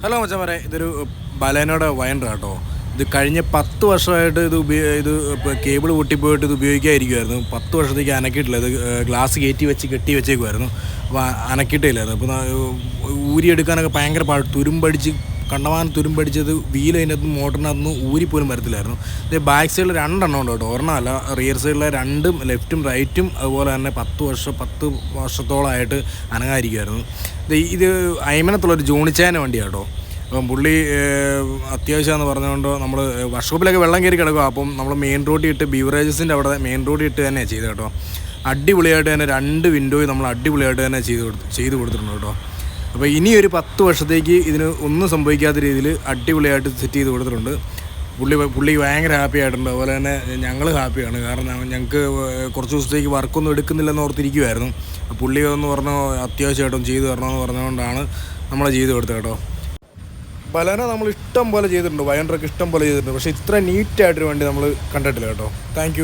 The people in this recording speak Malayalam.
ഹലോ മച്ചാമാരെ, ഇതൊരു ബലേനോയുടെ വയൻഡർ കേട്ടോ. ഇത് കഴിഞ്ഞ 10 വർഷമായിട്ട് ഇത് ഇപ്പോൾ കേബിൾ പൊട്ടിപ്പോയിട്ട് ഇത് ഉപയോഗിക്കാതിരിക്കുമായിരുന്നു. 10 വർഷത്തേക്ക് അനക്കിയിട്ടില്ല. ഇത് ഗ്ലാസ് കെട്ടി വെച്ചേക്കുമായിരുന്നു. അപ്പോൾ അനക്കിയിട്ടില്ലായിരുന്നു. അപ്പോൾ ഊരിയെടുക്കാനൊക്കെ ഭയങ്കര തുരുമ്പടിച്ച് തുരുമ്പടിച്ചത് വീൽ അതിനകത്ത് മോട്ടറിനകത്ത് ഊരിപ്പോലും വരത്തില്ലായിരുന്നു. ഇത് ബാക്ക് സൈഡിൽ 2 എണ്ണം ഉണ്ട് കേട്ടോ, ഒരെണ്ണമല്ല. റിയർ സൈഡിലെ 2ഉം ലെഫ്റ്റും റൈറ്റും അതുപോലെ തന്നെ 10 വർഷത്തോളമായിട്ട് അനങ്ങാതിരിക്കുമായിരുന്നു. ഇത് അയ്മനത്തുള്ളൊരു ജോണിച്ചായൻ്റെ വണ്ടിയാണ് കേട്ടോ. അപ്പം പുള്ളി അത്യാവശ്യമാണെന്ന് പറഞ്ഞുകൊണ്ട് നമ്മൾ വർക്ക്ഷോപ്പിലൊക്കെ വെള്ളം കയറി കിടക്കുക. അപ്പം നമ്മൾ മെയിൻ റോഡിൽ ഇട്ട് ബീവറേജസിൻ്റെ അവിടെ മെയിൻ റോഡിൽ ഇട്ട് തന്നെയാണ് ചെയ്തത് കേട്ടോ. അടിപൊളിയായിട്ട് തന്നെ 2 വിൻഡോയും നമ്മൾ അടിപൊളിയായിട്ട് തന്നെ ചെയ്ത് കൊടുത്തിട്ടുണ്ട് കേട്ടോ. അപ്പോൾ ഇനി ഒരു 10 വർഷത്തേക്ക് ഇതിന് ഒന്നും സംഭവിക്കാത്ത രീതിയിൽ അടിപൊളിയായിട്ട് സെറ്റ് ചെയ്ത് കൊടുത്തിട്ടുണ്ട്. പുള്ളി ഭയങ്കര ഹാപ്പി ആയിട്ടുണ്ട്. അതുപോലെ തന്നെ ഞങ്ങൾ ഹാപ്പിയാണ്. കാരണം ഞങ്ങൾക്ക് കുറച്ച് ദിവസത്തേക്ക് വർക്കൊന്നും എടുക്കുന്നില്ലെന്ന് ഓർത്തിരിക്കുമായിരുന്നു. പുള്ളി ഒന്ന് പറഞ്ഞു അത്യാവശ്യമായിട്ടും ചെയ്ത് തരണമെന്ന് പറഞ്ഞുകൊണ്ടാണ് നമ്മൾ ചെയ്ത് കൊടുത്തത് കേട്ടോ. ബലേനോ നമ്മൾ ഇഷ്ടം പോലെ ചെയ്തിട്ടുണ്ട്, വയൻഡറൊക്കെ ഇഷ്ടം പോലെ ചെയ്തിട്ടുണ്ട്. പക്ഷേ ഇത്ര നീറ്റായിട്ടൊരു വണ്ടി നമ്മൾ കണ്ടിട്ടില്ല കേട്ടോ. താങ്ക്